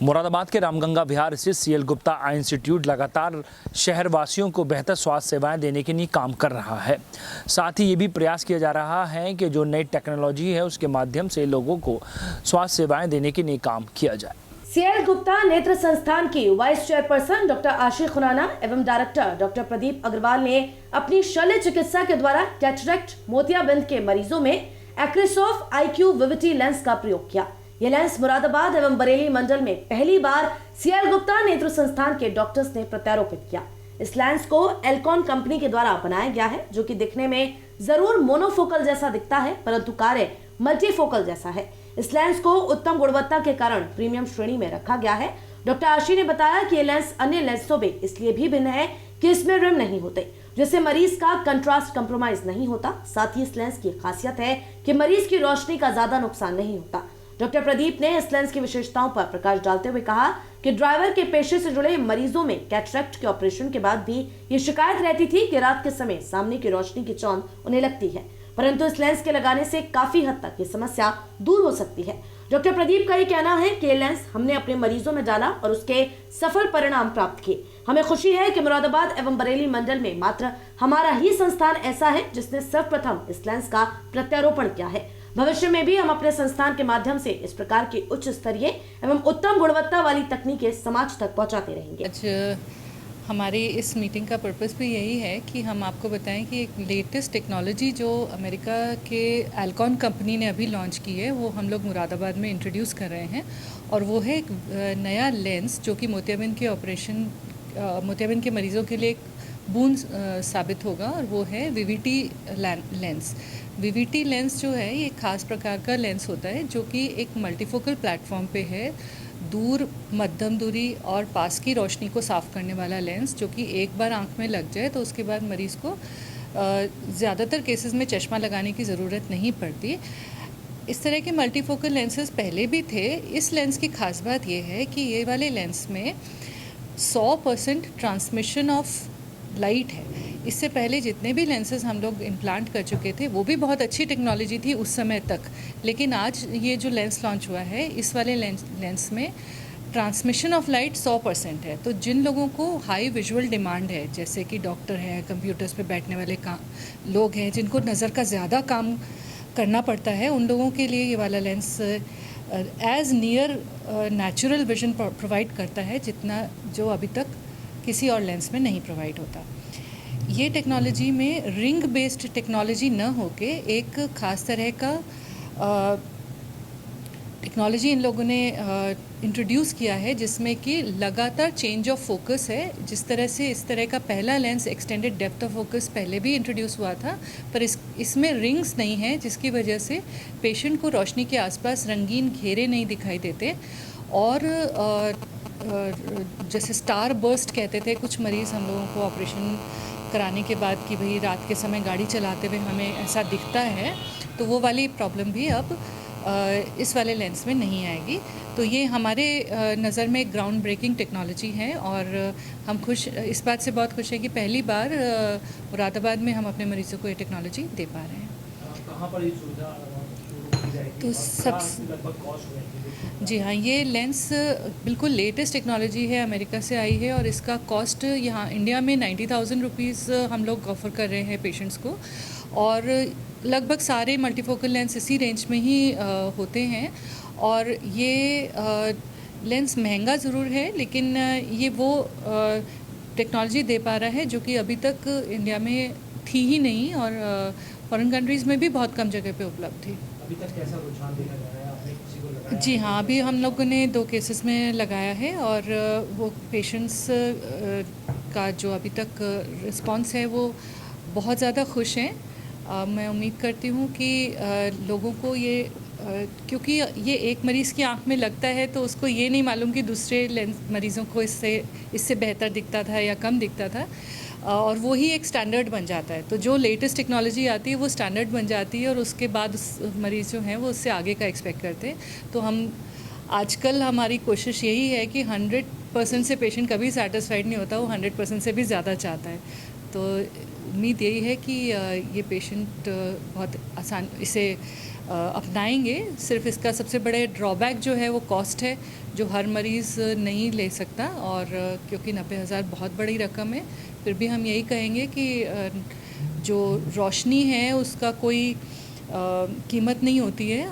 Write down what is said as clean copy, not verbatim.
मुरादाबाद के रामगंगा विहार स्थित सीएल गुप्ता आई इंस्टीट्यूट लगातार शहरवासियों को बेहतर स्वास्थ्य सेवाएं देने के लिए काम कर रहा है। साथ ही ये भी प्रयास किया जा रहा है कि जो नई टेक्नोलॉजी है उसके माध्यम से लोगों को स्वास्थ्य सेवाएं देने के लिए काम किया जाए। सीएल गुप्ता नेत्र संस्थान की वाइस चेयरपर्सन डॉक्टर आशी खुराना एवं डायरेक्टर डॉक्टर प्रदीप अग्रवाल ने अपनी शल्य चिकित्सा के द्वारा कैटरेक्ट मोतियाबिंद के मरीजों में एक्रिसॉफ IQ विविटी लेंस का प्रयोग किया। ये लेंस मुरादाबाद एवं बरेली मंडल में पहली बार सीएल गुप्ता नेत्र संस्थान के डॉक्टर्स ने प्रत्यारोपित किया। इस लेंस को एल्कॉन कंपनी के द्वारा बनाया गया है, जो कि दिखने में जरूर मोनोफोकल जैसा दिखता है, परंतु कार्य मल्टीफोकल जैसा है। इस लेंस को उत्तम गुणवत्ता के कारण प्रीमियम श्रेणी में रखा गया है। डॉक्टर आशी ने बताया कि ये लेंस अन्य लेंसों में इसलिए भी भिन्न है कि इसमें रिम नहीं होते, जिससे मरीज का कंट्रास्ट कंप्रोमाइज नहीं होता। साथ ही इस लेंस की खासियत है कि मरीज की रोशनी का ज्यादा नुकसान नहीं होता। डॉक्टर प्रदीप ने इस लेंस की विशेषताओं पर प्रकाश डालते हुए कहा कि ड्राइवर के पेशे से जुड़े मरीजों में कैटरेक्ट के ऑपरेशन के बाद भी ये शिकायत रहती थी कि रात के समय सामने की रोशनी की चौंध उन्हें लगती है, परंतु इस लेंस के लगाने से काफी हद तक ये समस्या दूर हो सकती है। डॉक्टर प्रदीप का ये कहना है कि ये लेंस हमने अपने मरीजों में डाला और उसके सफल परिणाम प्राप्त किए। हमें खुशी है कि मुरादाबाद एवं बरेली मंडल में मात्र हमारा ही संस्थान ऐसा है जिसने सर्वप्रथम इस लेंस का प्रत्यारोपण किया है। भविष्य में भी हम अपने संस्थान के माध्यम से इस प्रकार की उच्च स्तरीय एवं उत्तम गुणवत्ता वाली तकनीकें समाज तक पहुंचाते रहेंगे। आज हमारी इस मीटिंग का पर्पस भी यही है कि हम आपको बताएं कि एक लेटेस्ट टेक्नोलॉजी जो अमेरिका के एल्कॉन कंपनी ने अभी लॉन्च की है वो हम लोग मुरादाबाद में इंट्रोड्यूस कर रहे हैं, और वो है एक नया लेंस जो कि मोतियाबिंद के मरीज़ों के लिए एक बूंद साबित होगा, और वो है विविटी लेंस। विविटी लेंस जो है ये खास प्रकार का लेंस होता है जो कि एक मल्टीफोकल प्लेटफॉर्म पे है। दूर, मध्यम दूरी और पास की रोशनी को साफ़ करने वाला लेंस, जो कि एक बार आंख में लग जाए तो उसके बाद मरीज़ को ज़्यादातर केसेस में चश्मा लगाने की ज़रूरत नहीं पड़ती। इस तरह के मल्टीफोकल लेंसेज पहले भी थे। इस लेंस की खास बात यह है कि ये वाले लेंस में 100% ट्रांसमिशन ऑफ लाइट है। इससे पहले जितने भी लेंसेज हम लोग इम्प्लांट कर चुके थे वो भी बहुत अच्छी टेक्नोलॉजी थी उस समय तक, लेकिन आज ये जो लेंस लॉन्च हुआ है इस वाले लेंस में ट्रांसमिशन ऑफ लाइट 100% है। तो जिन लोगों को हाई विजुअल डिमांड है, जैसे कि डॉक्टर हैं, कंप्यूटर्स पे बैठने वाले लोग हैं, जिनको नज़र का ज़्यादा काम करना पड़ता है, उन लोगों के लिए ये वाला lens as near natural vision provide करता है जितना जो अभी तक किसी और लेंस में नहीं प्रोवाइड होता। ये टेक्नोलॉजी में रिंग बेस्ड टेक्नोलॉजी न होके एक ख़ास तरह का टेक्नोलॉजी इन लोगों ने इंट्रोड्यूस किया है, जिसमें कि लगातार चेंज ऑफ फोकस है। जिस तरह से इस तरह का पहला lens extended depth of focus पहले भी इंट्रोड्यूस हुआ था, पर इसमें रिंग्स नहीं है, जिसकी वजह से पेशेंट को रोशनी के आसपास रंगीन घेरे नहीं दिखाई देते। और जैसे स्टार बर्स्ट कहते थे कुछ मरीज़ हम लोगों को ऑपरेशन कराने के बाद कि भाई रात के समय गाड़ी चलाते हुए हमें ऐसा दिखता है, तो वो वाली प्रॉब्लम भी अब इस वाले लेंस में नहीं आएगी। तो ये हमारे नज़र में एक ग्राउंड ब्रेकिंग टेक्नोलॉजी है, और हम इस बात से बहुत खुश हैं कि पहली बार मुरादाबाद में हम अपने मरीज़ों को ये टेक्नोलॉजी दे पा रहे हैं। कहाँ पर ये सुविधा तो जी हाँ, ये लेंस बिल्कुल लेटेस्ट टेक्नोलॉजी है, अमेरिका से आई है, और इसका कॉस्ट यहाँ इंडिया में 90,000 रुपीज़ हम लोग ऑफ़र कर रहे हैं पेशेंट्स को। और लगभग सारे मल्टीफोकल लेंस इसी रेंज में ही होते हैं। और ये लेंस महंगा ज़रूर है, लेकिन ये वो टेक्नोलॉजी दे पा रहा है जो कि अभी तक इंडिया में थी ही नहीं, और फॉरेन कंट्रीज़ में भी बहुत कम जगह पे उपलब्ध थी। अभी तक कैसा रुझान देखा जा रहा है? आपने किसी को लगाया? जी हाँ, अभी हम लोगों ने 2 केसेस में लगाया है, और वो पेशेंट्स का जो अभी तक रिस्पांस है वो बहुत ज़्यादा खुश हैं। मैं उम्मीद करती हूँ कि लोगों को ये क्योंकि ये एक मरीज़ की आंख में लगता है तो उसको ये नहीं मालूम कि दूसरे मरीज़ों को इससे बेहतर दिखता था या कम दिखता था, और वो ही एक स्टैंडर्ड बन जाता है। तो जो लेटेस्ट टेक्नोलॉजी आती है वो स्टैंडर्ड बन जाती है, और उसके बाद मरीज़ जो हैं वो उससे आगे का एक्सपेक्ट करते हैं। तो हम आजकल हमारी कोशिश यही है कि 100% से पेशेंट कभी सेटिस्फाइड नहीं होता, वो 100% से भी ज़्यादा चाहता है। तो उम्मीद यही है कि ये पेशेंट बहुत आसान इसे अपनाएंगे। सिर्फ इसका सबसे बड़े ड्रॉबैक जो है वो कॉस्ट है, जो हर मरीज़ नहीं ले सकता, और क्योंकि 90,000 बहुत बड़ी रकम है, फिर भी हम यही कहेंगे कि जो रोशनी है उसका कोई कीमत नहीं होती है।